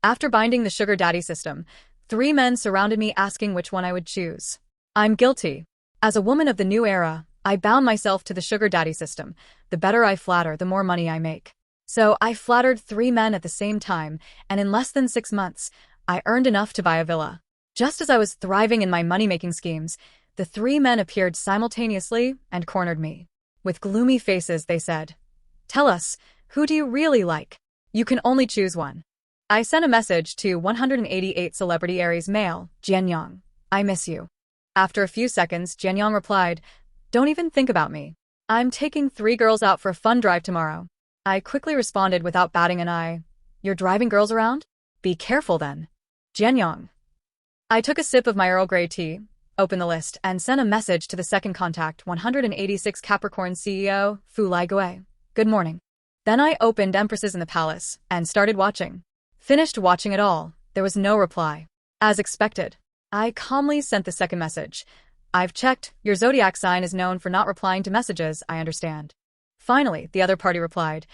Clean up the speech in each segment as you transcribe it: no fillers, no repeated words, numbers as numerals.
After binding the sugar daddy system, 3 men surrounded me asking which one I would choose. I'm guilty. As a woman of the new era, I bound myself to the sugar daddy system. The better I flatter, the more money I make. So I flattered 3 men at the same time, and in less than 6 months, I earned enough to buy a villa. Just as I was thriving in my money-making schemes, the 3 men appeared simultaneously and cornered me. With gloomy faces, they said, "Tell us, who do you really like? You can only choose one." I sent a message to 188 Celebrity Aries male, Jianyong. "I miss you." After a few seconds, Jianyong replied, "Don't even think about me. I'm taking 3 girls out for a fun drive tomorrow." I quickly responded without batting an eye, "You're driving girls around? Be careful then." Jianyong. I took a sip of my Earl Grey tea, opened the list, and sent a message to the second contact, 186 Capricorn CEO, Fu Laigui. "Good morning." Then I opened Empresses in the Palace and started watching. Finished watching it all, there was no reply. As expected, I calmly sent the second message. "I've checked, your zodiac sign is known for not replying to messages, I understand." Finally, the other party replied,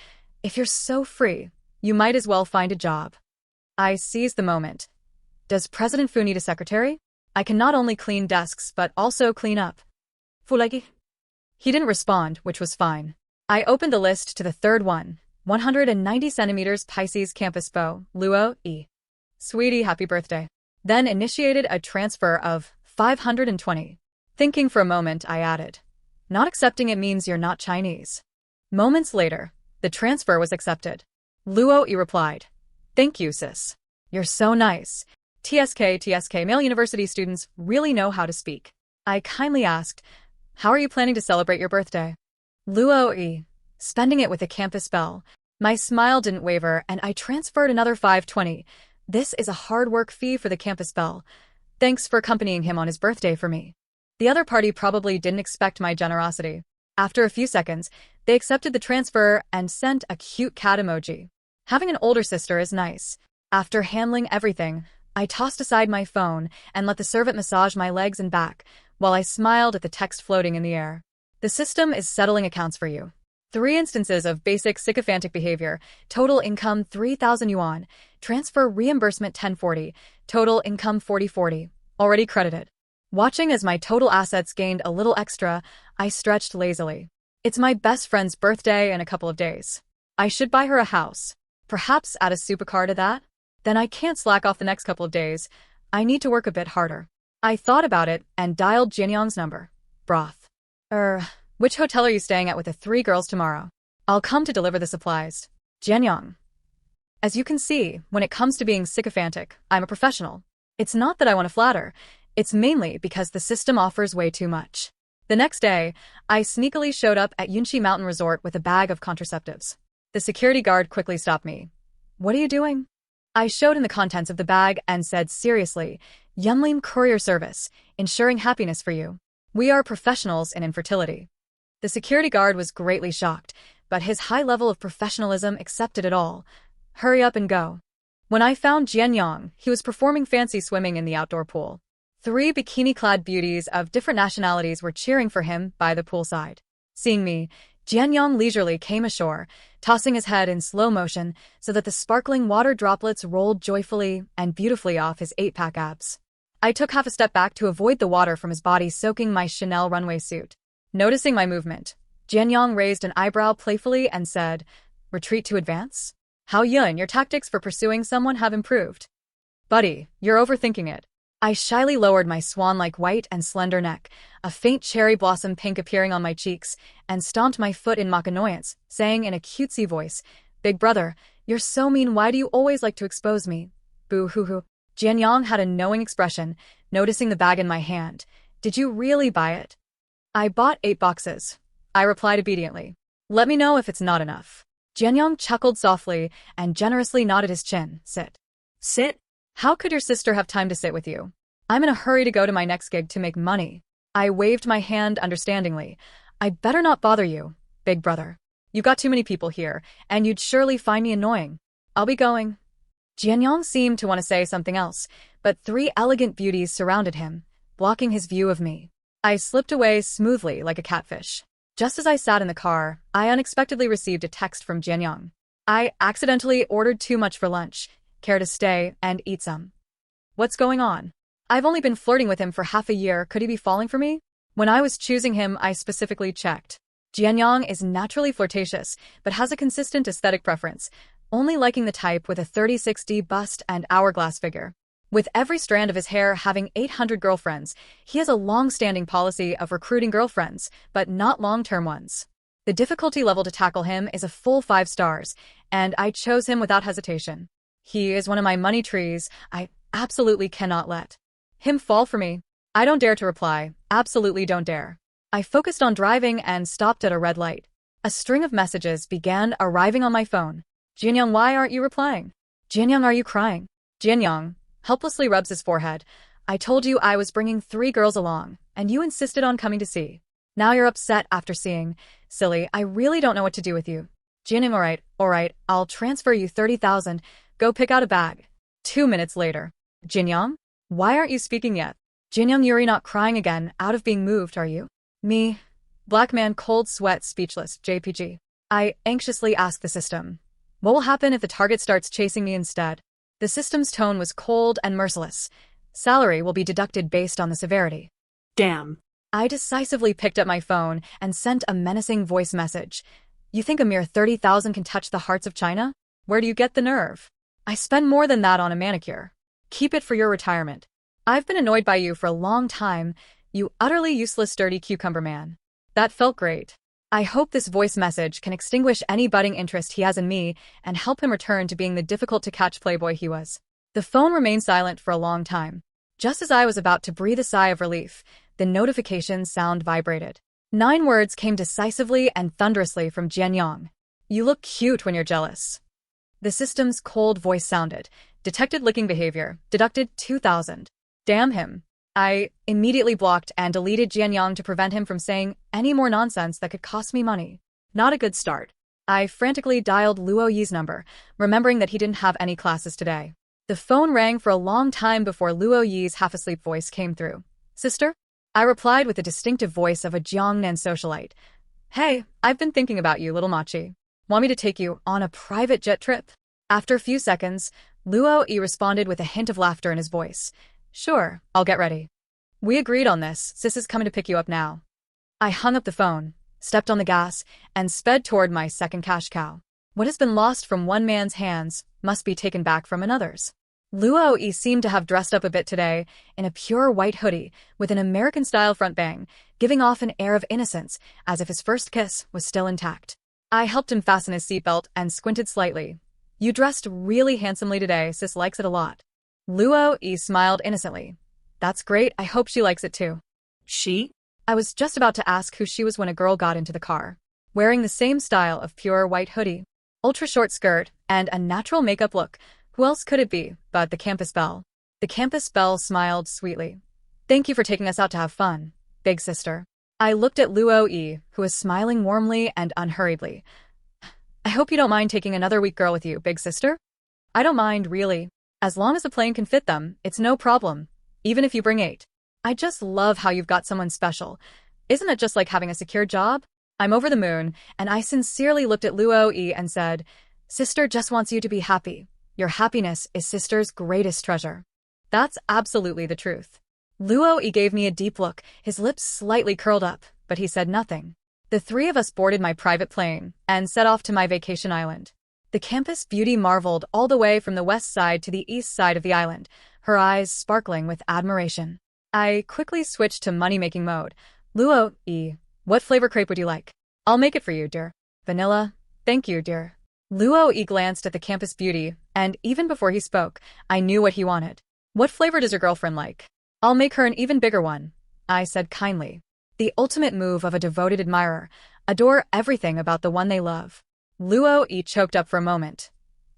"If you're so free, you might as well find a job." I seized the moment. Does President Fu need a secretary? I can not only clean desks but also clean up. Fulegi? He didn't respond, which was fine. I opened the list to the third one, 190 centimeters Pisces Campus Beau, Luo E. "Sweetie, happy birthday." Then initiated a transfer of 520. Thinking for a moment, I added, "Not accepting it means you're not Chinese." Moments later, the transfer was accepted. Luo E replied, "Thank you, sis. You're so nice. TSK male university students really know how to speak." I kindly asked, "How are you planning to celebrate your birthday?" Luo E, "Spending it with a campus belle." My smile didn't waver and I transferred another 520. "This is a hard work fee for the campus belle. Thanks for accompanying him on his birthday for me." The other party probably didn't expect my generosity. After a few seconds, they accepted the transfer and sent a cute cat emoji. Having an older sister is nice. After handling everything, I tossed aside my phone and let the servant massage my legs and back, while I smiled at the text floating in the air. "The system is settling accounts for you. 3 instances of basic sycophantic behavior, total income 3,000 yuan, transfer reimbursement 1040, total income 4040, already credited." Watching as my total assets gained a little extra, I stretched lazily. It's my best friend's birthday in a couple of days. I should buy her a house. Perhaps add a supercar to that? Then I can't slack off the next couple of days. I need to work a bit harder. I thought about it and dialed Jianyong's number. "Broth. Which hotel are you staying at with the 3 girls tomorrow? I'll come to deliver the supplies." Jianyong. "As you can see, when it comes to being sycophantic, I'm a professional. It's not that I want to flatter. It's mainly because the system offers way too much." The next day, I sneakily showed up at Yunchi Mountain Resort with a bag of contraceptives. The security guard quickly stopped me. "What are you doing?" I showed him the contents of the bag and said seriously, "Yunlim Courier Service, ensuring happiness for you. We are professionals in infertility." The security guard was greatly shocked, but his high level of professionalism accepted it all. "Hurry up and go." When I found Jianyong, he was performing fancy swimming in the outdoor pool. 3 bikini-clad beauties of different nationalities were cheering for him by the poolside. Seeing me, Jianyong leisurely came ashore, tossing his head in slow motion so that the sparkling water droplets rolled joyfully and beautifully off his 8-pack abs. I took half a step back to avoid the water from his body soaking my Chanel runway suit. Noticing my movement, Jianyong raised an eyebrow playfully and said, "Retreat to advance? How Yun, your tactics for pursuing someone have improved." "Buddy, you're overthinking it." I shyly lowered my swan-like white and slender neck, a faint cherry blossom pink appearing on my cheeks, and stomped my foot in mock annoyance, saying in a cutesy voice, "Big brother, you're so mean, why do you always like to expose me? Boo-hoo-hoo." Jianyong had a knowing expression, noticing the bag in my hand. "Did you really buy it?" "I bought 8 boxes. I replied obediently. "Let me know if it's not enough." Jianyong chuckled softly and generously nodded his chin. "Sit." "Sit? How could your sister have time to sit with you? I'm in a hurry to go to my next gig to make money." I waved my hand understandingly. "I better not bother you, big brother. You got too many people here, and you'd surely find me annoying. I'll be going." Jianyong seemed to want to say something else, but 3 elegant beauties surrounded him, blocking his view of me. I slipped away smoothly like a catfish. Just as I sat in the car, I unexpectedly received a text from Jianyong. "I accidentally ordered too much for lunch. Care to stay and eat some? What's going on? I've only been flirting with him for half a year. Could he be falling for me? When I was choosing him, I specifically checked. Jianyang is naturally flirtatious, but has a consistent aesthetic preference, only liking the type with a 36D bust and hourglass figure. With every strand of his hair having 800 girlfriends, he has a long-standing policy of recruiting girlfriends, but not long-term ones. The difficulty level to tackle him is a full 5 stars, and I chose him without hesitation. He is one of my money trees. I absolutely cannot let him fall for me. I don't dare to reply. Absolutely don't dare. I focused on driving and stopped at a red light. A string of messages began arriving on my phone. Jianyang, why aren't you replying? Jianyang, are you crying? Jianyang helplessly rubs his forehead. I told you I was bringing 3 girls along, and you insisted on coming to see. Now you're upset after seeing. Silly, I really don't know what to do with you. Jianyang, alright, I'll transfer you 30,000. Go pick out a bag. 2 minutes later. Jianyang? Why aren't you speaking yet? Jianyang, you're not crying again, out of being moved, are you? Me? Black man, cold sweat, speechless, JPG. I anxiously asked the system. What will happen if the target starts chasing me instead? The system's tone was cold and merciless. Salary will be deducted based on the severity. Damn. I decisively picked up my phone and sent a menacing voice message. You think a mere 30,000 can touch the hearts of China? Where do you get the nerve? I spend more than that on a manicure. Keep it for your retirement. I've been annoyed by you for a long time, you utterly useless dirty cucumber man. That felt great. I hope this voice message can extinguish any budding interest he has in me and help him return to being the difficult-to-catch playboy he was. The phone remained silent for a long time. Just as I was about to breathe a sigh of relief, the notification sound vibrated. 9 words came decisively and thunderously from Jianyang. You look cute when you're jealous. The system's cold voice sounded. Detected licking behavior. Deducted 2,000. Damn him. I immediately blocked and deleted Jianyang to prevent him from saying any more nonsense that could cost me money. Not a good start. I frantically dialed Luo Yi's number, remembering that he didn't have any classes today. The phone rang for a long time before Luo Yi's half-asleep voice came through. Sister? I replied with the distinctive voice of a Jiangnan socialite. Hey, I've been thinking about you, little Machi. Want me to take you on a private jet trip? After a few seconds, Luo Yi responded with a hint of laughter in his voice. Sure, I'll get ready. We agreed on this. Sis is coming to pick you up now. I hung up the phone, stepped on the gas, and sped toward my second cash cow. What has been lost from one man's hands must be taken back from another's. Luo Yi seemed to have dressed up a bit today in a pure white hoodie with an American-style front bang, giving off an air of innocence as if his first kiss was still intact. I helped him fasten his seatbelt and squinted slightly. You dressed really handsomely today. Sis likes it a lot. Luo Yi smiled innocently. That's great. I hope she likes it too. She? I was just about to ask who she was when a girl got into the car, wearing the same style of pure white hoodie, ultra-short skirt, and a natural makeup look. Who else could it be but the campus belle? The campus belle smiled sweetly. Thank you for taking us out to have fun, big sister. I looked at Luo Yi, who was smiling warmly and unhurriedly. I hope you don't mind taking another weak girl with you, big sister? I don't mind, really. As long as the plane can fit them, it's no problem. Even if you bring 8. I just love how you've got someone special. Isn't it just like having a secure job? I'm over the moon, and I sincerely looked at Luo Yi and said, Sister just wants you to be happy. Your happiness is sister's greatest treasure. That's absolutely the truth. Luo Yi gave me a deep look, his lips slightly curled up, but he said nothing. The 3 of us boarded my private plane and set off to my vacation island. The campus beauty marveled all the way from the west side to the east side of the island, her eyes sparkling with admiration. I quickly switched to money-making mode. Luo Yi, what flavor crepe would you like? I'll make it for you, dear. Vanilla? Thank you, dear. Luo Yi glanced at the campus beauty, and even before he spoke, I knew what he wanted. What flavor does your girlfriend like? I'll make her an even bigger one, I said kindly. The ultimate move of a devoted admirer, adore everything about the one they love. Luo Yi choked up for a moment.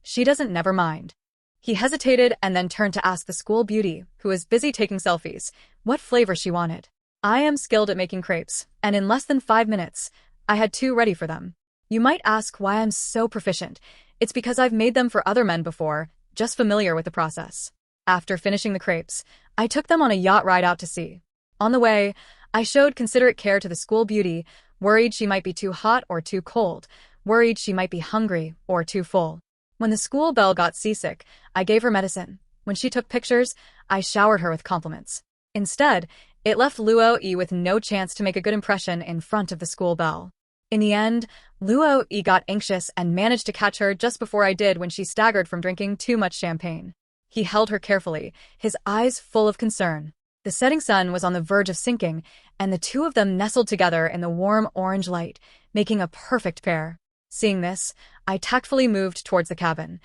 She doesn't never mind. He hesitated and then turned to ask the school beauty, who was busy taking selfies, what flavor she wanted. I am skilled at making crepes, and in less than 5 minutes, I had 2 ready for them. You might ask why I'm so proficient. It's because I've made them for other men before, just familiar with the process. After finishing the crepes, I took them on a yacht ride out to sea. On the way, I showed considerate care to the school beauty, worried she might be too hot or too cold, worried she might be hungry or too full. When the school belle got seasick, I gave her medicine. When she took pictures, I showered her with compliments. Instead, it left Luo Yi with no chance to make a good impression in front of the school belle. In the end, Luo Yi got anxious and managed to catch her just before I did when she staggered from drinking too much champagne. He held her carefully, his eyes full of concern. The setting sun was on the verge of sinking, and the two of them nestled together in the warm orange light, making a perfect pair. Seeing this, I tactfully moved towards the cabin.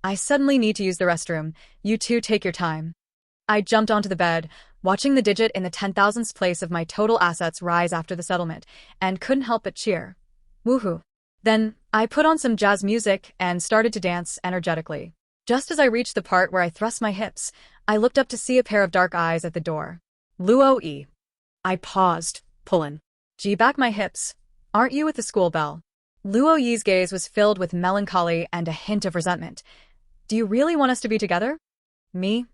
I suddenly need to use the restroom. You two take your time. I jumped onto the bed, watching the digit in the 10,000th place of my total assets rise after the settlement, and couldn't help but cheer. Woohoo. Then, I put on some jazz music and started to dance energetically. Just as I reached the part where I thrust my hips, I looked up to see a pair of dark eyes at the door. Luo Yi. I paused, pulling. Gee, back my hips. Aren't you with the school belle? Luo Yi's gaze was filled with melancholy and a hint of resentment. Do you really want us to be together? Me?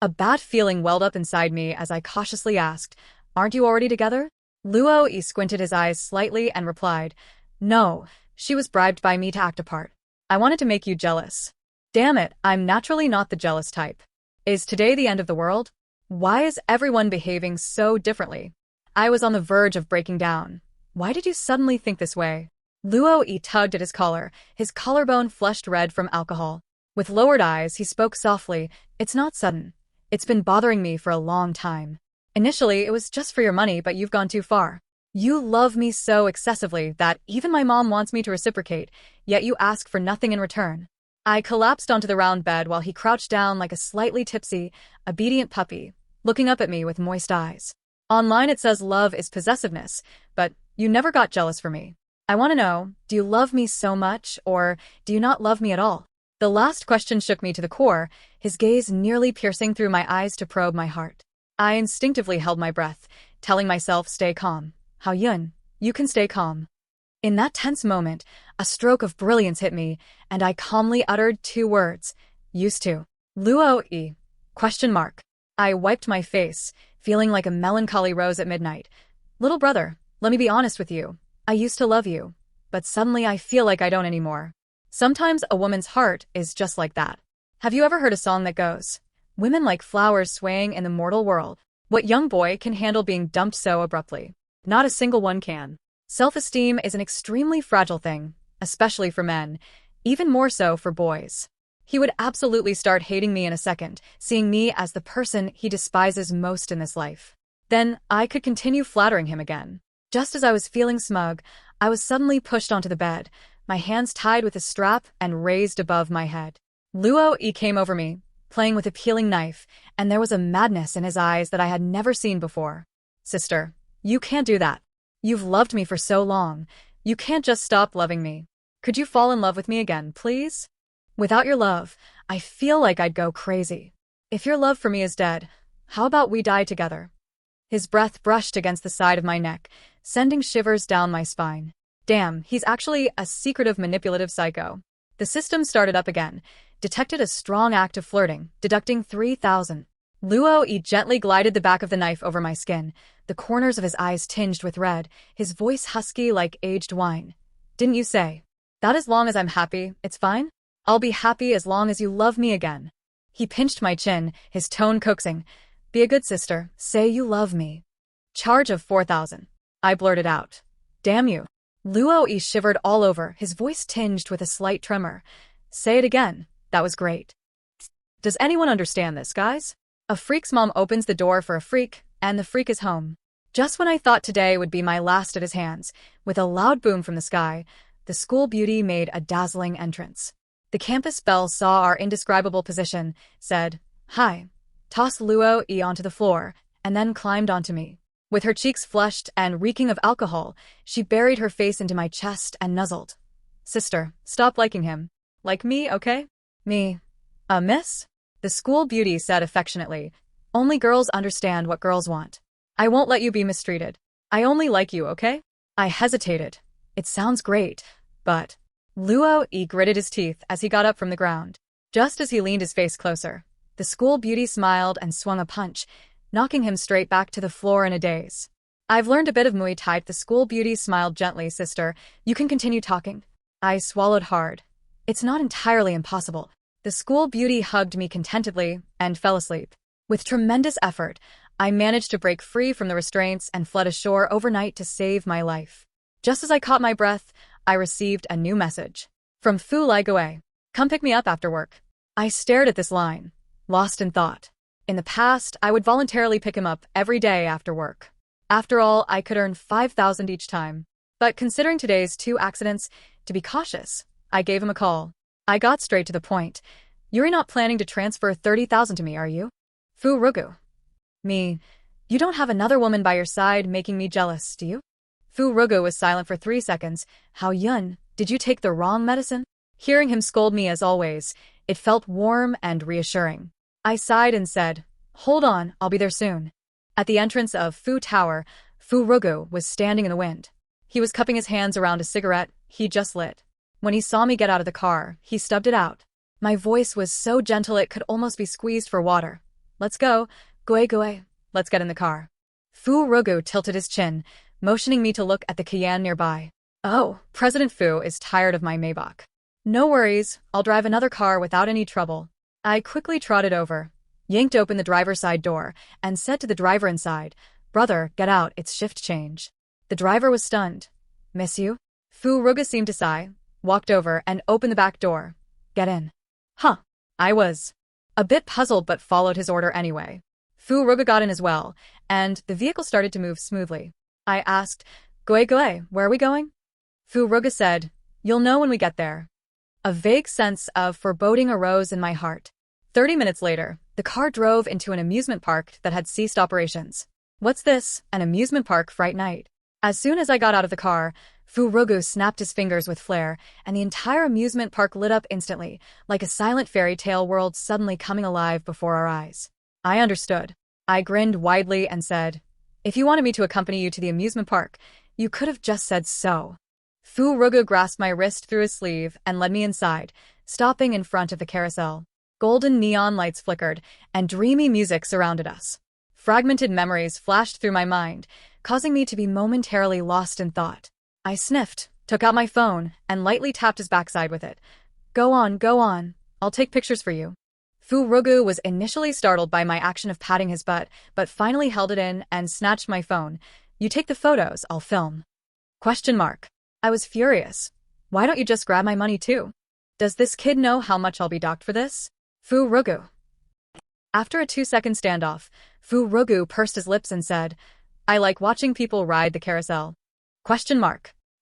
A bad feeling welled up inside me as I cautiously asked, Aren't you already together? Luo Yi squinted his eyes slightly and replied, No, she was bribed by me to act a part. I wanted to make you jealous. Damn it, I'm naturally not the jealous type. Is today the end of the world? Why is everyone behaving so differently? I was on the verge of breaking down. Why did you suddenly think this way? Luo Yi tugged at his collar, his collarbone flushed red from alcohol. With lowered eyes, he spoke softly, It's not sudden. It's been bothering me for a long time. Initially, it was just for your money, but you've gone too far. You love me so excessively that even my mom wants me to reciprocate, yet you ask for nothing in return. I collapsed onto the round bed while he crouched down like a slightly tipsy, obedient puppy, looking up at me with moist eyes. Online it says love is possessiveness, but you never got jealous for me. I want to know, do you love me so much, or do you not love me at all? The last question shook me to the core, his gaze nearly piercing through my eyes to probe my heart. I instinctively held my breath, telling myself, stay calm. Hao Yun, you can stay calm. In that tense moment, a stroke of brilliance hit me, and I calmly uttered two words. Used to. Luo Yi. ? I wiped my face, feeling like a melancholy rose at midnight. Little brother, let me be honest with you. I used to love you, but suddenly I feel like I don't anymore. Sometimes a woman's heart is just like that. Have you ever heard a song that goes, Women like flowers swaying in the mortal world? What young boy can handle being dumped so abruptly? Not a single one can. Self-esteem is an extremely fragile thing, especially for men, even more so for boys. He would absolutely start hating me in a second, seeing me as the person he despises most in this life. Then I could continue flattering him again. Just as I was feeling smug, I was suddenly pushed onto the bed, my hands tied with a strap and raised above my head. Luo Yi came over me, playing with a peeling knife, and there was a madness in his eyes that I had never seen before. Sister, you can't do that. You've loved me for so long. You can't just stop loving me. Could you fall in love with me again, please? Without your love, I feel like I'd go crazy. If your love for me is dead, how about we die together? His breath brushed against the side of my neck, sending shivers down my spine. Damn, he's actually a secretive, manipulative psycho. The system started up again, detected a strong act of flirting, deducting 3,000. Luo Yi gently glided the back of the knife over my skin, the corners of his eyes tinged with red, his voice husky like aged wine. Didn't you say? That as long as I'm happy, it's fine? I'll be happy as long as you love me again. He pinched my chin, his tone coaxing. Be a good sister, say you love me. Charge of 4,000. I blurted out. Damn you. Luo Yi shivered all over, his voice tinged with a slight tremor. Say it again. That was great. Does anyone understand this, guys? A freak's mom opens the door for a freak, and the freak is home. Just when I thought today would be my last at his hands, with a loud boom from the sky, the school beauty made a dazzling entrance. The campus belle saw our indescribable position, said, Hi, tossed Luo Yi onto the floor, and then climbed onto me. With her cheeks flushed and reeking of alcohol, she buried her face into my chest and nuzzled. Sister, stop liking him. Like me, okay? Me. Miss? The school beauty said affectionately. Only girls understand what girls want. I won't let you be mistreated. I only like you, okay? I hesitated. It sounds great, but... Luo Yi gritted his teeth as he got up from the ground. Just as he leaned his face closer, the school beauty smiled and swung a punch, knocking him straight back to the floor in a daze. I've learned a bit of Muay Thai. The school beauty smiled gently. Sister, you can continue talking. I swallowed hard. It's not entirely impossible. The school beauty hugged me contentedly and fell asleep. With tremendous effort, I managed to break free from the restraints and fled ashore overnight to save my life. Just as I caught my breath, I received a new message. From Fu Laigue. Come pick me up after work. I stared at this line, lost in thought. In the past, I would voluntarily pick him up every day after work. After all, I could earn 5,000 each time. But considering today's 2 accidents, to be cautious, I gave him a call. I got straight to the point. You're not planning to transfer 30,000 to me, are you? Fu Rugu. Me. You don't have another woman by your side making me jealous, do you? Fu Rugu was silent for 3 seconds. Hao Yun, did you take the wrong medicine? Hearing him scold me as always, it felt warm and reassuring. I sighed and said, hold on, I'll be there soon. At the entrance of Fu Tower, Fu Rugu was standing in the wind. He was cupping his hands around a cigarette he just lit. When he saw me get out of the car, he stubbed it out. My voice was so gentle it could almost be squeezed for water. Let's go, Goe. Let's get in the car. Fu Rugu tilted his chin, motioning me to look at the Cayenne nearby. Oh, President Fu is tired of my Maybach. No worries, I'll drive another car without any trouble. I quickly trotted over, yanked open the driver's side door, and said to the driver inside, brother, get out, it's shift change. The driver was stunned. Miss you? Fu Rugu seemed to sigh, walked over, and opened the back door. Get in. Huh. I was a bit puzzled but followed his order anyway. Fu Rugu got in as well, and the vehicle started to move smoothly. I asked, Goe, where are we going? Fu Rugu said, you'll know when we get there. A vague sense of foreboding arose in my heart. 30 minutes later, the car drove into an amusement park that had ceased operations. What's this, an amusement park fright night? As soon as I got out of the car, Fu Rugu snapped his fingers with flair, and the entire amusement park lit up instantly, like a silent fairy tale world suddenly coming alive before our eyes. I understood. I grinned widely and said, if you wanted me to accompany you to the amusement park, you could have just said so. Fu Rugu grasped my wrist through his sleeve and led me inside, stopping in front of the carousel. Golden neon lights flickered, and dreamy music surrounded us. Fragmented memories flashed through my mind, causing me to be momentarily lost in thought. I sniffed, took out my phone, and lightly tapped his backside with it. Go on, I'll take pictures for you. Fu Rugu was initially startled by my action of patting his butt, but finally held it in and snatched my phone. You take the photos, I'll film. ? I was furious. Why don't you just grab my money too? Does this kid know how much I'll be docked for this? Fu Rugu. After a 2-second standoff, Fu Rugu pursed his lips and said, I like watching people ride the carousel. ?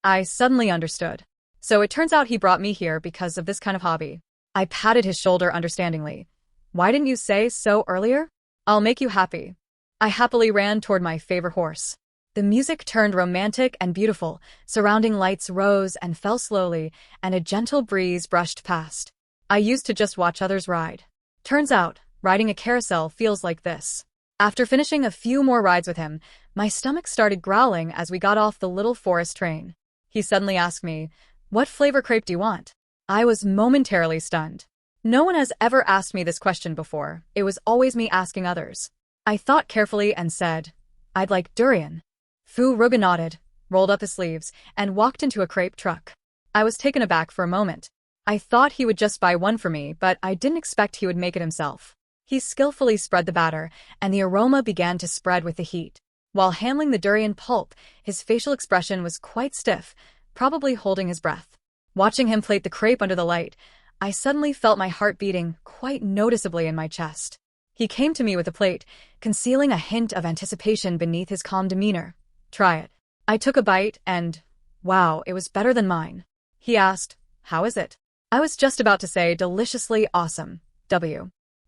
I suddenly understood. So it turns out he brought me here because of this kind of hobby. I patted his shoulder understandingly. Why didn't you say so earlier? I'll make you happy. I happily ran toward my favorite horse. The music turned romantic and beautiful, surrounding lights rose and fell slowly, and a gentle breeze brushed past. I used to just watch others ride. Turns out, riding a carousel feels like this. After finishing a few more rides with him, my stomach started growling as we got off the little forest train. He suddenly asked me, what flavor crepe do you want? I was momentarily stunned. No one has ever asked me this question before. It was always me asking others. I thought carefully and said, I'd like durian. Fu Rugu nodded, rolled up his sleeves, and walked into a crepe truck. I was taken aback for a moment. I thought he would just buy one for me, but I didn't expect he would make it himself. He skillfully spread the batter, and the aroma began to spread with the heat. While handling the durian pulp, his facial expression was quite stiff, probably holding his breath. Watching him plate the crepe under the light, I suddenly felt my heart beating quite noticeably in my chest. He came to me with a plate, concealing a hint of anticipation beneath his calm demeanor. Try it. I took a bite and, wow, it was better than mine. He asked, how is it? I was just about to say deliciously awesome.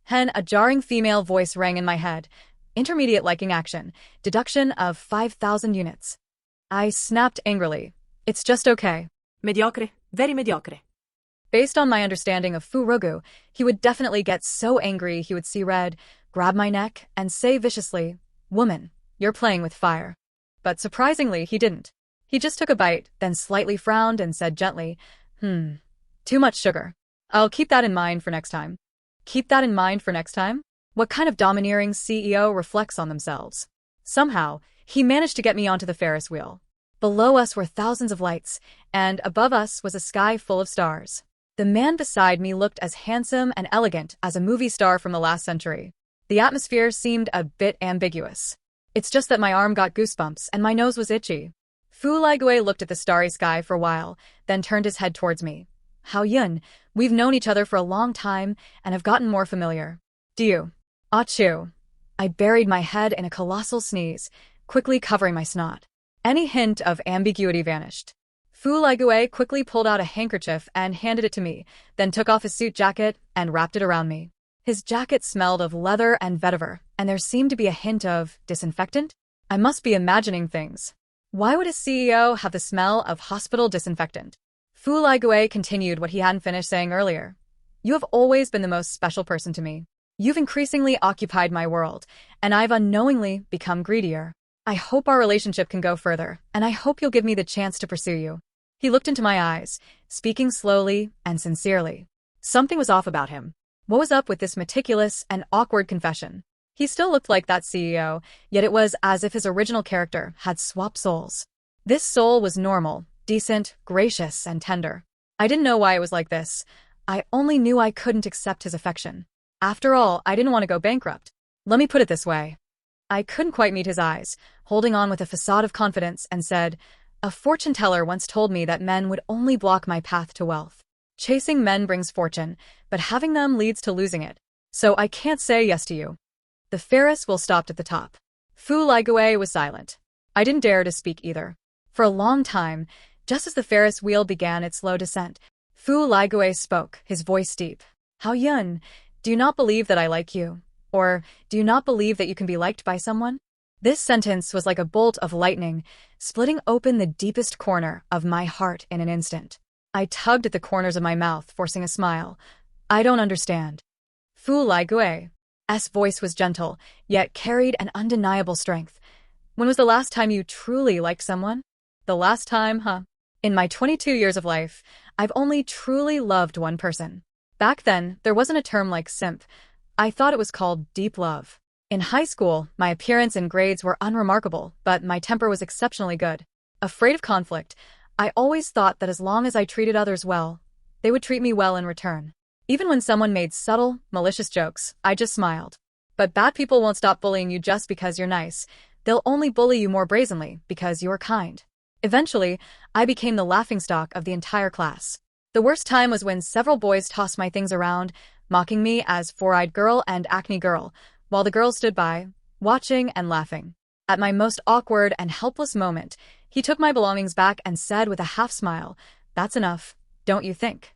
Hen, a jarring female voice rang in my head. Intermediate liking action. Deduction of 5,000 units. I snapped angrily. It's just okay. Mediocre. Very mediocre. Based on my understanding of Fu Rugu, he would definitely get so angry he would see red, grab my neck, and say viciously, woman, you're playing with fire. But surprisingly, he didn't. He just took a bite, then slightly frowned and said gently, too much sugar. I'll keep that in mind for next time. Keep that in mind for next time? What kind of domineering CEO reflects on themselves? Somehow, he managed to get me onto the Ferris wheel. Below us were thousands of lights, and above us was a sky full of stars. The man beside me looked as handsome and elegant as a movie star from the last century. The atmosphere seemed a bit ambiguous. It's just that my arm got goosebumps and my nose was itchy. Fu Laigue looked at the starry sky for a while, then turned his head towards me. Hao Yun, we've known each other for a long time and have gotten more familiar. Do you? Achoo. I buried my head in a colossal sneeze, quickly covering my snot. Any hint of ambiguity vanished. Fu Laigue quickly pulled out a handkerchief and handed it to me, then took off his suit jacket and wrapped it around me. His jacket smelled of leather and vetiver, and there seemed to be a hint of disinfectant? I must be imagining things. Why would a CEO have the smell of hospital disinfectant? Fu Laigue continued what he hadn't finished saying earlier. You have always been the most special person to me. You've increasingly occupied my world, and I've unknowingly become greedier. I hope our relationship can go further, and I hope you'll give me the chance to pursue you. He looked into my eyes, speaking slowly and sincerely. Something was off about him. What was up with this meticulous and awkward confession? He still looked like that CEO, yet it was as if his original character had swapped souls. This soul was normal, decent, gracious, and tender. I didn't know why it was like this. I only knew I couldn't accept his affection. After all, I didn't want to go bankrupt. Let me put it this way. I couldn't quite meet his eyes, holding on with a facade of confidence, and said, a fortune teller once told me that men would only block my path to wealth. Chasing men brings fortune, but having them leads to losing it. So I can't say yes to you. The Ferris wheel stopped at the top. Fu Laigue was silent. I didn't dare to speak either. For a long time, just as the Ferris wheel began its slow descent, Fu Laigue spoke, his voice deep. Hao Yun, do you not believe that I like you? Or, do you not believe that you can be liked by someone? This sentence was like a bolt of lightning, splitting open the deepest corner of my heart in an instant. I tugged at the corners of my mouth, forcing a smile. I don't understand. Fu Laigue's voice was gentle, yet carried an undeniable strength. When was the last time you truly liked someone? The last time, huh? In my 22 years of life, I've only truly loved one person. Back then, there wasn't a term like simp. I thought it was called deep love. In high school, my appearance and grades were unremarkable, but my temper was exceptionally good. Afraid of conflict, I always thought that as long as I treated others well, they would treat me well in return. Even when someone made subtle, malicious jokes, I just smiled. But bad people won't stop bullying you just because you're nice. They'll only bully you more brazenly because you're kind. Eventually, I became the laughingstock of the entire class. The worst time was when several boys tossed my things around, mocking me as four-eyed girl and acne girl, while the girls stood by, watching and laughing. At my most awkward and helpless moment, he took my belongings back and said with a half-smile, "That's enough, don't you think?"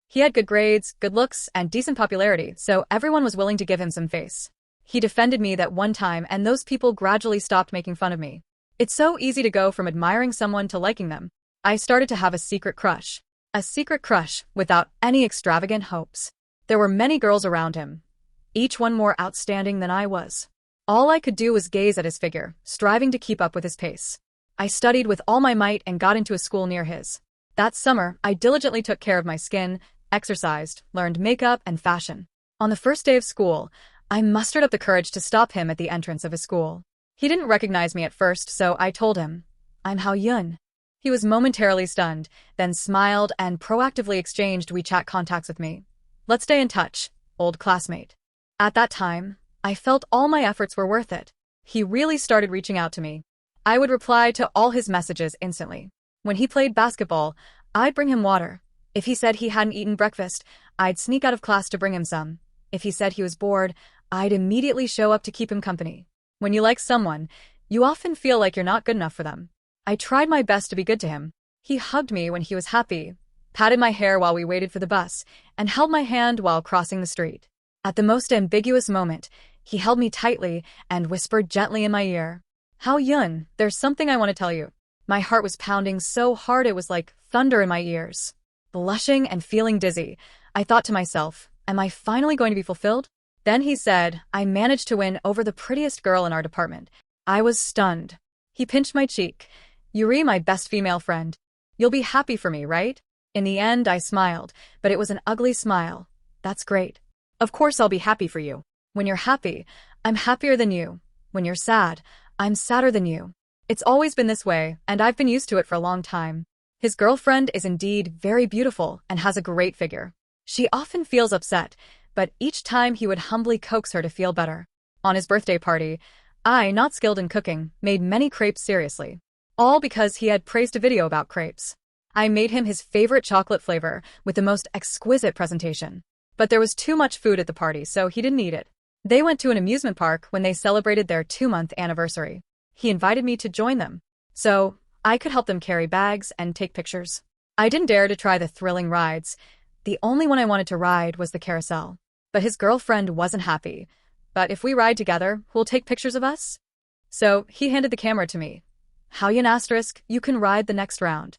He had good grades, good looks, and decent popularity, so everyone was willing to give him some face. He defended me that one time, and those people gradually stopped making fun of me. It's so easy to go from admiring someone to liking them. I started to have a secret crush. A secret crush without any extravagant hopes. There were many girls around him, each one more outstanding than I was. All I could do was gaze at his figure, striving to keep up with his pace. I studied with all my might and got into a school near his. That summer, I diligently took care of my skin, exercised, learned makeup and fashion. On the first day of school, I mustered up the courage to stop him at the entrance of his school. He didn't recognize me at first, so I told him, "I'm Hao Yun." He was momentarily stunned, then smiled and proactively exchanged WeChat contacts with me. "Let's stay in touch, old classmate." At that time, I felt all my efforts were worth it. He really started reaching out to me. I would reply to all his messages instantly. When he played basketball, I'd bring him water. If he said he hadn't eaten breakfast, I'd sneak out of class to bring him some. If he said he was bored, I'd immediately show up to keep him company. When you like someone, you often feel like you're not good enough for them. I tried my best to be good to him. He hugged me when he was happy, patted my hair while we waited for the bus, and held my hand while crossing the street. At the most ambiguous moment, he held me tightly and whispered gently in my ear, "Hao Yun, there's something I want to tell you." My heart was pounding so hard it was like thunder in my ears. Blushing and feeling dizzy, I thought to myself, am I finally going to be fulfilled? Then he said, I managed to win over the prettiest girl in our department. I was stunned. He pinched my cheek. "Yuri, my best female friend. You'll be happy for me, right?" In the end, I smiled, but it was an ugly smile. "That's great. Of course I'll be happy for you. When you're happy, I'm happier than you. When you're sad, I'm sadder than you. It's always been this way, and I've been used to it for a long time." His girlfriend is indeed very beautiful and has a great figure. She often feels upset, but each time he would humbly coax her to feel better. On his birthday party, I, not skilled in cooking, made many crepes seriously. All because he had praised a video about crepes. I made him his favorite chocolate flavor with the most exquisite presentation. But there was too much food at the party, so he didn't eat it. They went to an amusement park when they celebrated their 2-month anniversary. He invited me to join them, so I could help them carry bags and take pictures. I didn't dare to try the thrilling rides. The only one I wanted to ride was the carousel. But his girlfriend wasn't happy. But if we ride together, who'll take pictures of us? So he handed the camera to me. Haoyun*, you can ride the next round.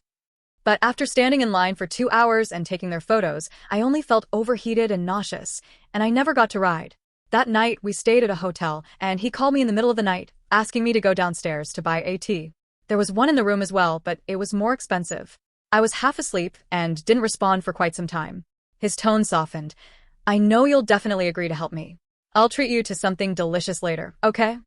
But after standing in line for 2 hours and taking their photos, I only felt overheated and nauseous, and I never got to ride. That night, we stayed at a hotel, and he called me in the middle of the night, asking me to go downstairs to buy a tea. There was one in the room as well, but it was more expensive. I was half asleep and didn't respond for quite some time. His tone softened. I know you'll definitely agree to help me. I'll treat you to something delicious later, okay?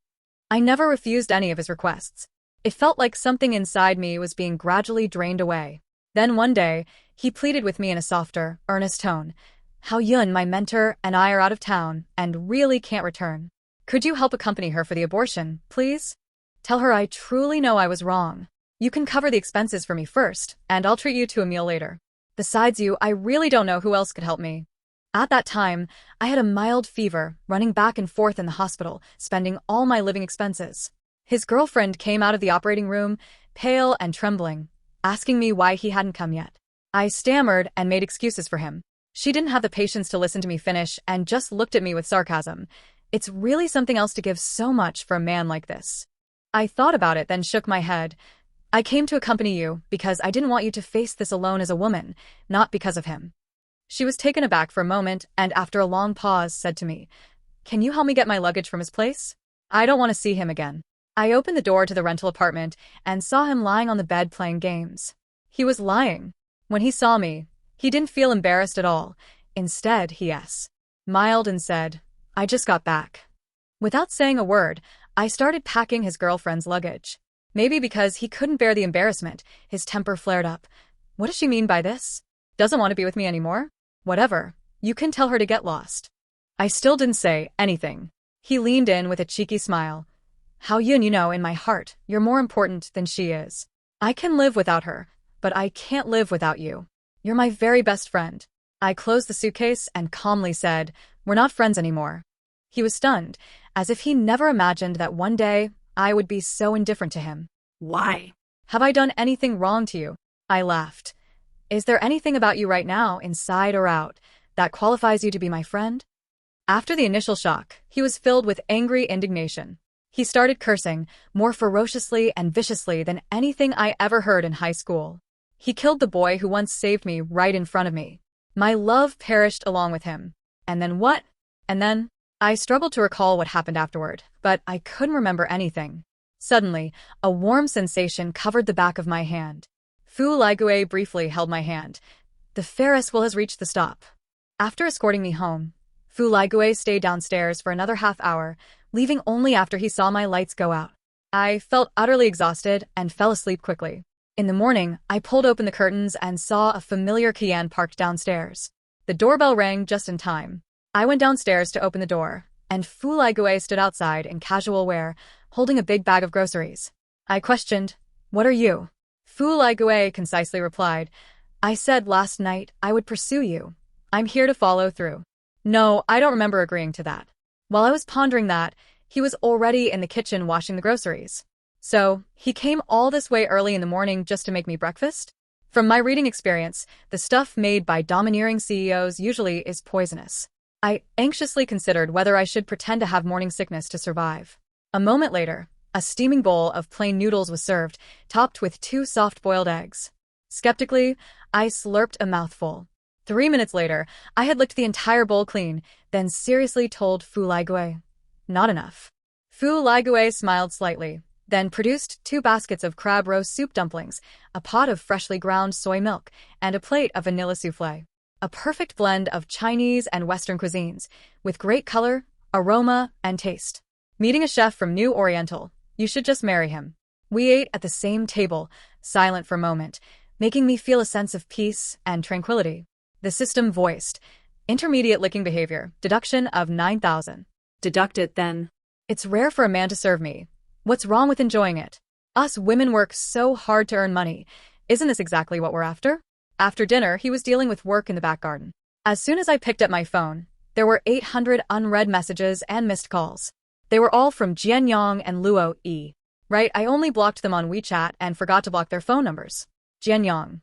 I never refused any of his requests. It felt like something inside me was being gradually drained away. Then one day, he pleaded with me in a softer, earnest tone. Haoyun, my mentor, and I are out of town and really can't return. Could you help accompany her for the abortion, please? Tell her I truly know I was wrong. You can cover the expenses for me first, and I'll treat you to a meal later. Besides you, I really don't know who else could help me. At that time, I had a mild fever, running back and forth in the hospital, spending all my living expenses. His girlfriend came out of the operating room, pale and trembling, asking me why he hadn't come yet. I stammered and made excuses for him. She didn't have the patience to listen to me finish and just looked at me with sarcasm. It's really something else to give so much for a man like this. I thought about it, then shook my head. I came to accompany you because I didn't want you to face this alone as a woman, not because of him. She was taken aback for a moment and after a long pause said to me, Can you help me get my luggage from his place? I don't want to see him again. I opened the door to the rental apartment and saw him lying on the bed playing games. He was lying. When he saw me, he didn't feel embarrassed at all. Instead, he smiled and said, I just got back. Without saying a word, I started packing his girlfriend's luggage. Maybe because he couldn't bear the embarrassment, his temper flared up. What does she mean by this? Doesn't want to be with me anymore? Whatever. You can tell her to get lost. I still didn't say anything. He leaned in with a cheeky smile. Haoyun, you know, in my heart, you're more important than she is. I can live without her, but I can't live without you. You're my very best friend. I closed the suitcase and calmly said, We're not friends anymore. He was stunned, as if he never imagined that one day I would be so indifferent to him. Why? Have I done anything wrong to you? I laughed. Is there anything about you right now, inside or out, that qualifies you to be my friend? After the initial shock, he was filled with angry indignation. He started cursing, more ferociously and viciously than anything I ever heard in high school. He killed the boy who once saved me right in front of me. My love perished along with him. And then what? And then? I struggled to recall what happened afterward, but I couldn't remember anything. Suddenly, a warm sensation covered the back of my hand. Fu Laigue briefly held my hand. The Ferris wheel has reached the stop. After escorting me home, Fu Laigue stayed downstairs for another half hour, leaving only after he saw my lights go out. I felt utterly exhausted and fell asleep quickly. In the morning, I pulled open the curtains and saw a familiar Kian parked downstairs. The doorbell rang just in time. I went downstairs to open the door, and Fu Laigue stood outside in casual wear, holding a big bag of groceries. I questioned, What are you? Fu Laigue concisely replied, I said last night I would pursue you. I'm here to follow through. No, I don't remember agreeing to that. While I was pondering that, he was already in the kitchen washing the groceries. So, he came all this way early in the morning just to make me breakfast? From my reading experience, the stuff made by domineering CEOs usually is poisonous. I anxiously considered whether I should pretend to have morning sickness to survive. A moment later, a steaming bowl of plain noodles was served, topped with 2 soft-boiled eggs. Skeptically, I slurped a mouthful. 3 minutes later, I had licked the entire bowl clean, then seriously told Fu Laigue, Not enough. Fu Laigue smiled slightly, then produced 2 baskets of crab roast soup dumplings, a pot of freshly ground soy milk, and a plate of vanilla soufflé. A perfect blend of Chinese and Western cuisines, with great color, aroma, and taste. Meeting a chef from New Oriental, you should just marry him. We ate at the same table, silent for a moment. making me feel a sense of peace and tranquility. The system voiced, intermediate licking behavior, deduction of 9,000. Deduct it then. It's rare for a man to serve me. What's wrong with enjoying it? Us women work so hard to earn money. Isn't this exactly what we're after? After dinner, he was dealing with work in the back garden. As soon as I picked up my phone, there were 800 unread messages and missed calls. They were all from Jian Yang and Luo Yi. Right, I only blocked them on WeChat and forgot to block their phone numbers. Jian Yang.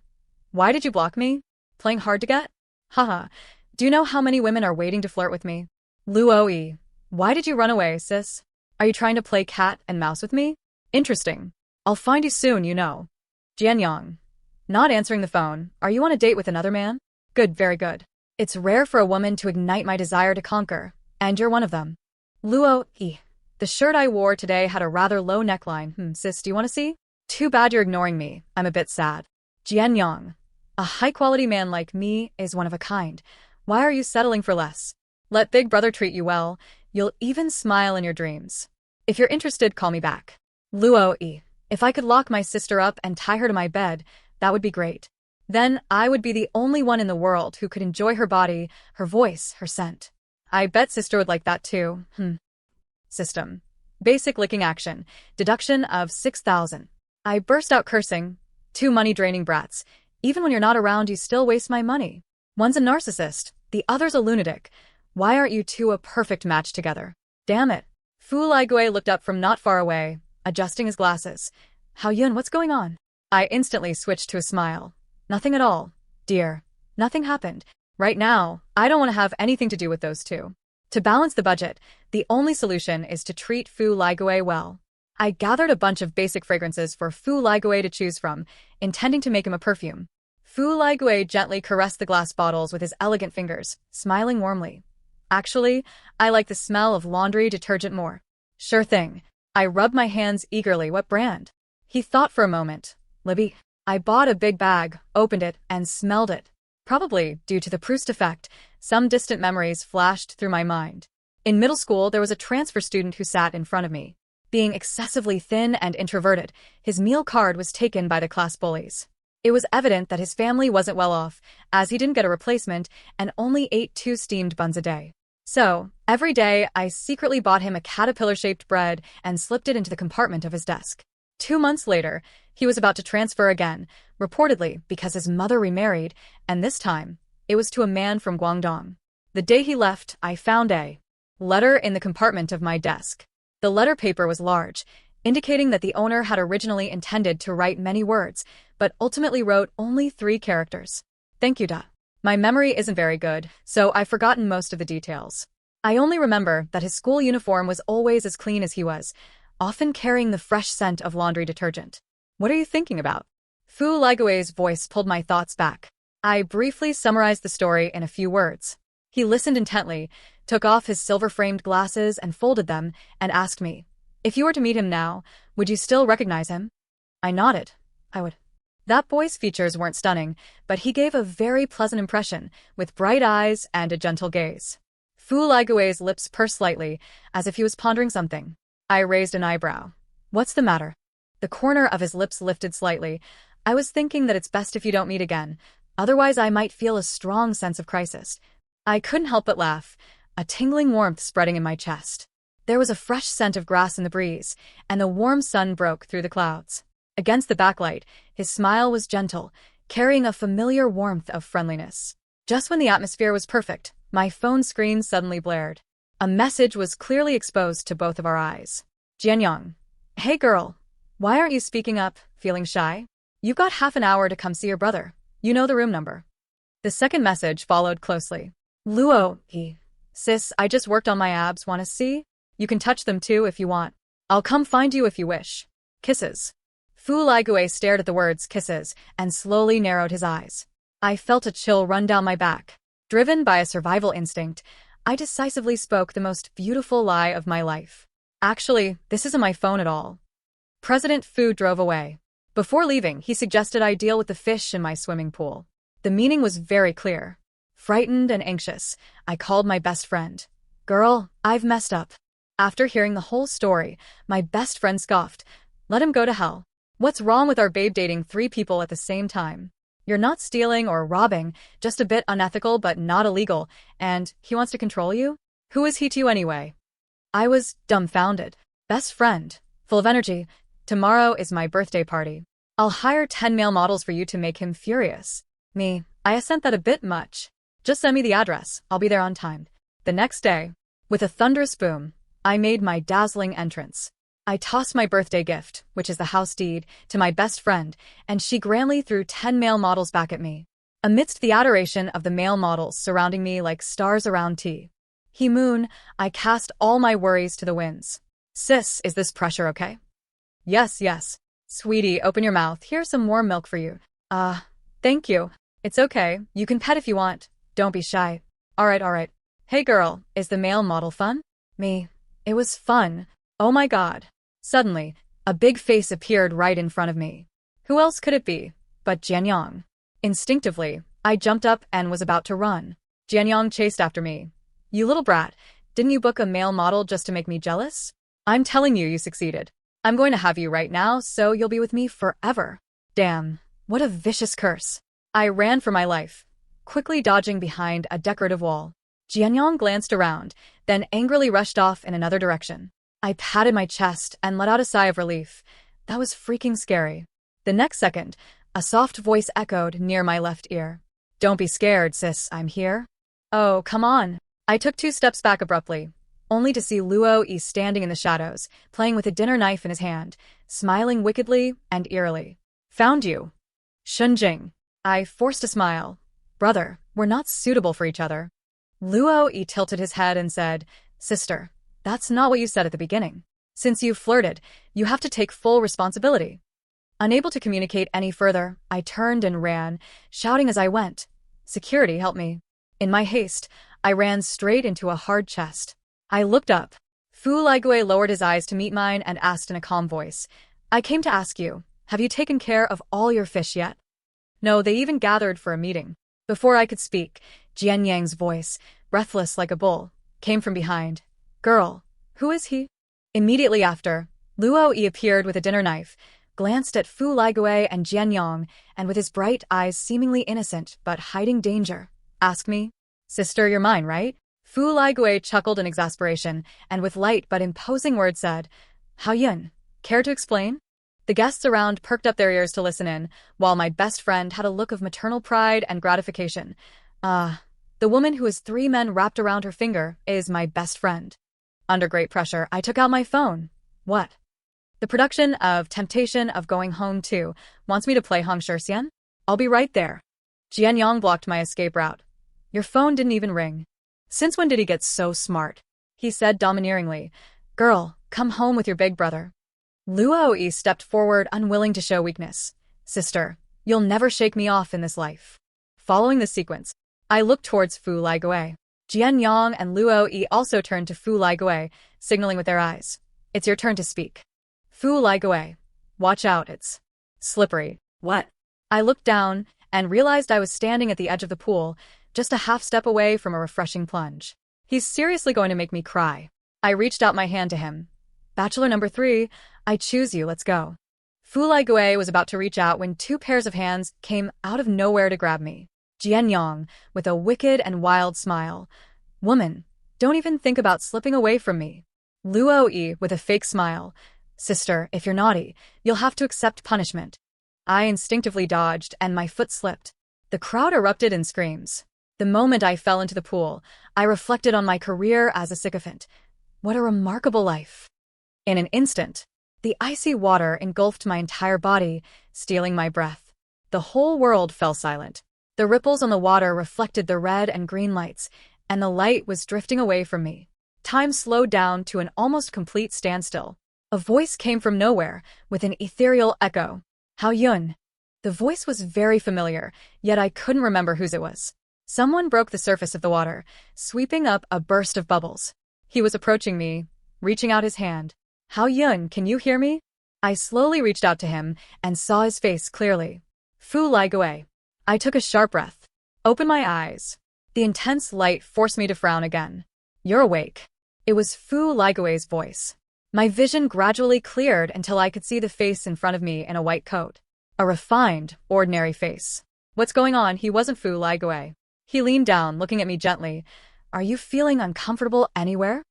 Why did you block me? Playing hard to get? Haha. Do you know how many women are waiting to flirt with me? Luo Yi. Why did you run away, sis? Are you trying to play cat and mouse with me? Interesting. I'll find you soon, you know. Jian Yang. Not answering the phone. Are you on a date with another man? Good, very good. It's rare for a woman to ignite my desire to conquer, and you're one of them. Luo Yi. The shirt I wore today had a rather low neckline. Sis, do you want to see? Too bad you're ignoring me. I'm a bit sad. Jian Yang. A high-quality man like me is one of a kind. Why are you settling for less? Let Big Brother treat you well. You'll even smile in your dreams. If you're interested, call me back. Luo Yi. If I could lock my sister up and tie her to my bed, that would be great. Then I would be the only one in the world who could enjoy her body, her voice, her scent. I bet sister would like that too. System. Basic licking action. Deduction of 6,000. I burst out cursing. Two money-draining brats. Even when you're not around, you still waste my money. One's a narcissist, the other's a lunatic. Why aren't you two a perfect match together? Damn it. Fu Liguei looked up from not far away, adjusting his glasses. Hao Yun, what's going on? I instantly switched to a smile. Nothing at all, dear. Nothing happened. Right now, I don't want to have anything to do with those two. To balance the budget, the only solution is to treat Fu Liguei well. I gathered a bunch of basic fragrances for Fu Liguei to choose from, intending to make him a perfume. Fu Liguei gently caressed the glass bottles with his elegant fingers, smiling warmly. Actually, I like the smell of laundry detergent more. Sure thing. I rubbed my hands eagerly. What brand? He thought for a moment. Libby. I bought a big bag, opened it, and smelled it. Probably due to the Proust effect, some distant memories flashed through my mind. In middle school, there was a transfer student who sat in front of me. Being excessively thin and introverted, his meal card was taken by the class bullies. It was evident that his family wasn't well off, as he didn't get a replacement and only ate 2 steamed buns a day. So, every day, I secretly bought him a caterpillar-shaped bread and slipped it into the compartment of his desk. 2 months later, he was about to transfer again, reportedly because his mother remarried, and this time, it was to a man from Guangdong. The day he left, I found a letter in the compartment of my desk. The letter paper was large, indicating that the owner had originally intended to write many words, but ultimately wrote only 3 characters. Thank you, Da. My memory isn't very good, so I've forgotten most of the details. I only remember that his school uniform was always as clean as he was, often carrying the fresh scent of laundry detergent. What are you thinking about? Fu Liguei's voice pulled my thoughts back. I briefly summarized the story in a few words. He listened intently, took off his silver-framed glasses and folded them, and asked me, if you were to meet him now, would you still recognize him? I nodded. I would. That boy's features weren't stunning, but he gave a very pleasant impression, with bright eyes and a gentle gaze. Fu Liguei's lips pursed slightly, as if he was pondering something. I raised an eyebrow. What's the matter? The corner of his lips lifted slightly. I was thinking that it's best if you don't meet again. Otherwise, I might feel a strong sense of crisis. I couldn't help but laugh, a tingling warmth spreading in my chest. There was a fresh scent of grass in the breeze, and the warm sun broke through the clouds. Against the backlight, his smile was gentle, carrying a familiar warmth of friendliness. Just when the atmosphere was perfect, my phone screen suddenly blared. A message was clearly exposed to both of our eyes. Jian Yang. Hey girl. Why aren't you speaking up, feeling shy? You've got half an hour to come see your brother. You know the room number. The second message followed closely. Luo Yi. Sis, I just worked on my abs. Wanna see? You can touch them too if you want. I'll come find you if you wish. Kisses. Fu Liguei stared at the words kisses and slowly narrowed his eyes. I felt a chill run down my back. Driven by a survival instinct, I decisively spoke the most beautiful lie of my life. Actually, this isn't my phone at all. President Fu drove away. Before leaving, he suggested I deal with the fish in my swimming pool. The meaning was very clear. Frightened and anxious, I called my best friend. Girl, I've messed up. After hearing the whole story, my best friend scoffed. Let him go to hell. What's wrong with our babe dating 3 people at the same time? You're not stealing or robbing, just a bit unethical but not illegal, and he wants to control you? Who is he to you anyway? I was dumbfounded. Best friend, full of energy. Tomorrow is my birthday party. I'll hire 10 male models for you to make him furious. Me, I sent that a bit much. Just send me the address, I'll be there on time. The next day, with a thunderous boom, I made my dazzling entrance. I tossed my birthday gift, which is the house deed, to my best friend, and she grandly threw 10 male models back at me. Amidst the adoration of the male models surrounding me like stars around tea. Moon, I cast all my worries to the winds. Sis, is this pressure okay? Yes, yes. Sweetie, open your mouth. Here's some warm milk for you. Thank you. It's okay. You can pet if you want. Don't be shy. Alright. Hey girl, is the male model fun? Me. It was fun. Oh my god. Suddenly, a big face appeared right in front of me. Who else could it be but Jianyang? Instinctively, I jumped up and was about to run. Jianyang chased after me. You little brat, didn't you book a male model just to make me jealous? I'm telling you, you succeeded. I'm going to have you right now, so you'll be with me forever. Damn, what a vicious curse. I ran for my life, quickly dodging behind a decorative wall. Jianyang glanced around, then angrily rushed off in another direction. I patted my chest and let out a sigh of relief. That was freaking scary. The next second, a soft voice echoed near my left ear. Don't be scared, sis, I'm here. Oh, come on. I took 2 steps back abruptly, only to see Luo Yi standing in the shadows, playing with a dinner knife in his hand, smiling wickedly and eerily. Found you. Shunjing. I forced a smile. Brother, we're not suitable for each other. Luo Yi tilted his head and said, Sister, that's not what you said at the beginning. Since you flirted, you have to take full responsibility. Unable to communicate any further, I turned and ran, shouting as I went. Security, help me. In my haste, I ran straight into a hard chest. I looked up. Fu Ligui lowered his eyes to meet mine and asked in a calm voice, I came to ask you, have you taken care of all your fish yet? No, they even gathered for a meeting. Before I could speak, Jianyang's voice, breathless like a bull, came from behind. Girl, who is he? Immediately after, Luo Yi appeared with a dinner knife, glanced at Fu Ligui and Jianyang, and with his bright eyes seemingly innocent but hiding danger, asked me, Sister, you're mine, right? Fu Ligui chuckled in exasperation, and with light but imposing words said, Hao Yun, care to explain? The guests around perked up their ears to listen in, while my best friend had a look of maternal pride and gratification. The woman who has 3 men wrapped around her finger is my best friend. Under great pressure, I took out my phone. What? The production of Temptation of Going Home 2 wants me to play Hong Shirxian? I'll be right there. Jianyang blocked my escape route. Your phone didn't even ring. Since when did he get so smart? He said domineeringly. Girl, come home with your big brother. Luo Yi stepped forward, unwilling to show weakness. Sister, you'll never shake me off in this life. Following this sequence, I looked towards Fu Ligui. Jianyang and Luo Yi also turned to Fu Ligui, signaling with their eyes. It's your turn to speak. Fu Ligui. Watch out, it's slippery. What? I looked down and realized I was standing at the edge of the pool, just a half step away from a refreshing plunge. He's seriously going to make me cry. I reached out my hand to him. Bachelor number 3, I choose you, let's go. Fu Ligui was about to reach out when 2 pairs of hands came out of nowhere to grab me. Jianyang, with a wicked and wild smile. Woman, don't even think about slipping away from me. Luo Yi, with a fake smile. Sister, if you're naughty, you'll have to accept punishment. I instinctively dodged, and my foot slipped. The crowd erupted in screams. The moment I fell into the pool, I reflected on my career as a sycophant. What a remarkable life. In an instant, the icy water engulfed my entire body, stealing my breath. The whole world fell silent. The ripples on the water reflected the red and green lights, and the light was drifting away from me. Time slowed down to an almost complete standstill. A voice came from nowhere, with an ethereal echo. Hao Yun. The voice was very familiar, yet I couldn't remember whose it was. Someone broke the surface of the water, sweeping up a burst of bubbles. He was approaching me, reaching out his hand. Hao Yun, can you hear me? I slowly reached out to him and saw his face clearly. Fu Ligui. I took a sharp breath. Opened my eyes. The intense light forced me to frown again. You're awake. It was Fu Ligui's voice. My vision gradually cleared until I could see the face in front of me in a white coat. A refined, ordinary face. What's going on? He wasn't Fu Laigue. He leaned down, looking at me gently. Are you feeling uncomfortable anywhere?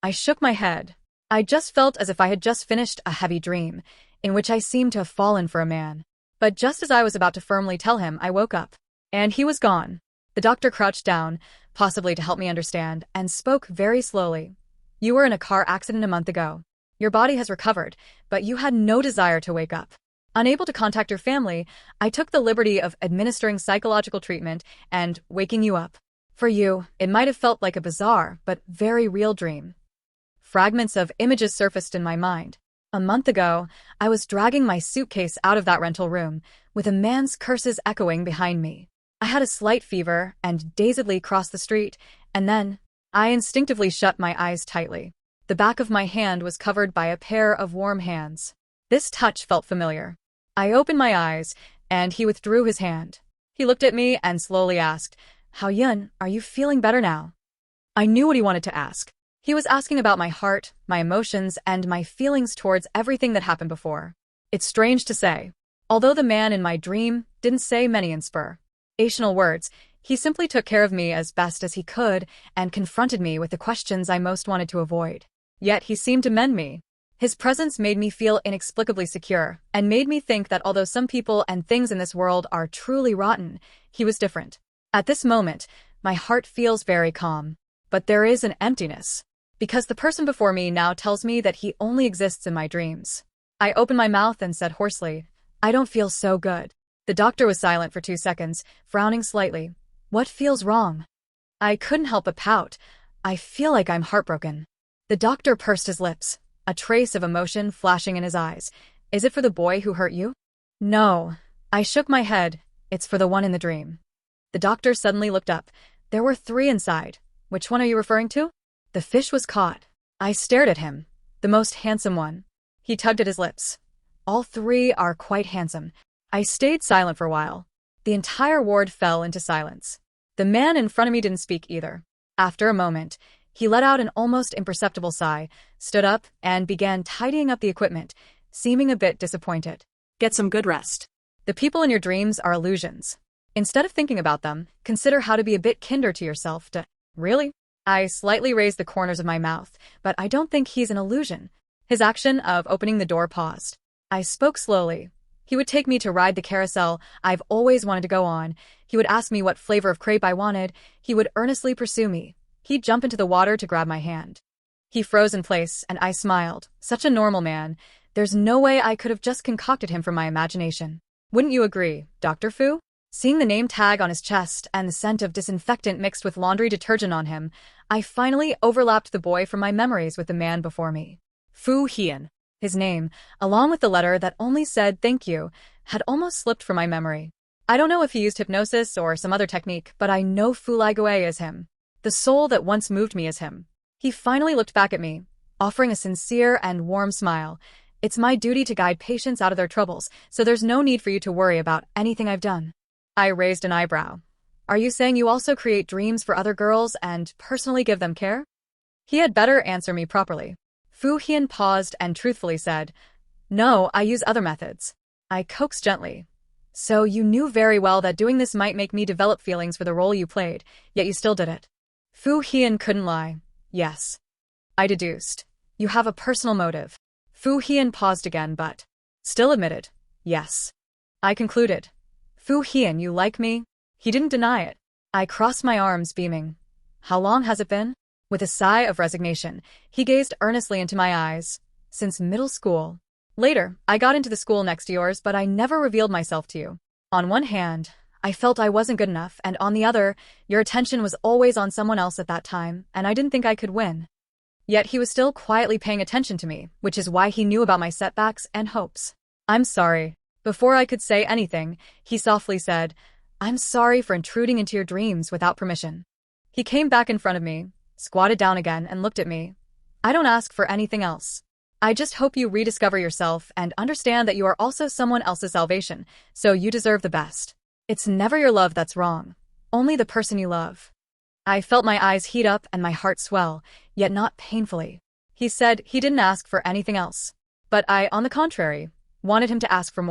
I shook my head. I just felt as if I had just finished a heavy dream, in which I seemed to have fallen for a man. But just as I was about to firmly tell him, I woke up. And he was gone. The doctor crouched down, possibly to help me understand, and spoke very slowly. You were in a car accident a month ago. Your body has recovered, but you had no desire to wake up. Unable to contact your family, I took the liberty of administering psychological treatment and waking you up. For you, it might have felt like a bizarre, but very real dream. Fragments of images surfaced in my mind. A month ago, I was dragging my suitcase out of that rental room, with a man's curses echoing behind me. I had a slight fever and dazedly crossed the street, and then I instinctively shut my eyes tightly. The back of my hand was covered by a pair of warm hands. This touch felt familiar. I opened my eyes, and he withdrew his hand. He looked at me and slowly asked, Hao Yun, are you feeling better now? I knew what he wanted to ask. He was asking about my heart, my emotions, and my feelings towards everything that happened before. It's strange to say. Although the man in my dream didn't say many inspirational words, he simply took care of me as best as he could and confronted me with the questions I most wanted to avoid. Yet he seemed to mend me. His presence made me feel inexplicably secure and made me think that although some people and things in this world are truly rotten, he was different. At this moment, my heart feels very calm. But there is an emptiness. Because the person before me now tells me that he only exists in my dreams. I opened my mouth and said hoarsely, I don't feel so good. The doctor was silent for 2 seconds, frowning slightly. What feels wrong? I couldn't help but pout. I feel like I'm heartbroken. The doctor pursed his lips, a trace of emotion flashing in his eyes. Is it for the boy who hurt you? No. I shook my head. It's for the one in the dream. The doctor suddenly looked up. There were 3 inside. Which one are you referring to? The fish was caught. I stared at him. The most handsome one. He tugged at his lips. All 3 are quite handsome. I stayed silent for a while. The entire ward fell into silence. The man in front of me didn't speak either. After a moment, he let out an almost imperceptible sigh, stood up, and began tidying up the equipment, seeming a bit disappointed. Get some good rest. The people in your dreams are illusions. Instead of thinking about them, consider how to be a bit kinder to yourself. Really? I slightly raised the corners of my mouth, but I don't think he's an illusion. His action of opening the door paused. I spoke slowly. He would take me to ride the carousel I've always wanted to go on. He would ask me what flavor of crepe I wanted. He would earnestly pursue me. He'd jump into the water to grab my hand. He froze in place, and I smiled. Such a normal man. There's no way I could have just concocted him from my imagination. Wouldn't you agree, Dr. Fu? Seeing the name tag on his chest and the scent of disinfectant mixed with laundry detergent on him, I finally overlapped the boy from my memories with the man before me. Fu Hian. His name, along with the letter that only said thank you, had almost slipped from my memory. I don't know if he used hypnosis or some other technique, but I know Fu Laigue is him. The soul that once moved me is him. He finally looked back at me, offering a sincere and warm smile. It's my duty to guide patients out of their troubles, so there's no need for you to worry about anything I've done. I raised an eyebrow. Are you saying you also create dreams for other girls and personally give them care? He had better answer me properly. Fu Hian paused and truthfully said, No, I use other methods. I coaxed gently. So you knew very well that doing this might make me develop feelings for the role you played, yet you still did it. Fu Hian couldn't lie. Yes. I deduced. You have a personal motive. Fu Hian paused again but still admitted. Yes. I concluded. Fu Hian, you like me? He didn't deny it. I crossed my arms, beaming. How long has it been? With a sigh of resignation, he gazed earnestly into my eyes. Since middle school. Later, I got into the school next to yours, but I never revealed myself to you. On one hand, I felt I wasn't good enough, and on the other, your attention was always on someone else at that time, and I didn't think I could win. Yet he was still quietly paying attention to me, which is why he knew about my setbacks and hopes. I'm sorry. Before I could say anything, he softly said, I'm sorry for intruding into your dreams without permission. He came back in front of me, squatted down again, and looked at me. I don't ask for anything else. I just hope you rediscover yourself and understand that you are also someone else's salvation, so you deserve the best. It's never your love that's wrong, only the person you love. I felt my eyes heat up and my heart swell, yet not painfully. He said he didn't ask for anything else. But I, on the contrary, wanted him to ask for more.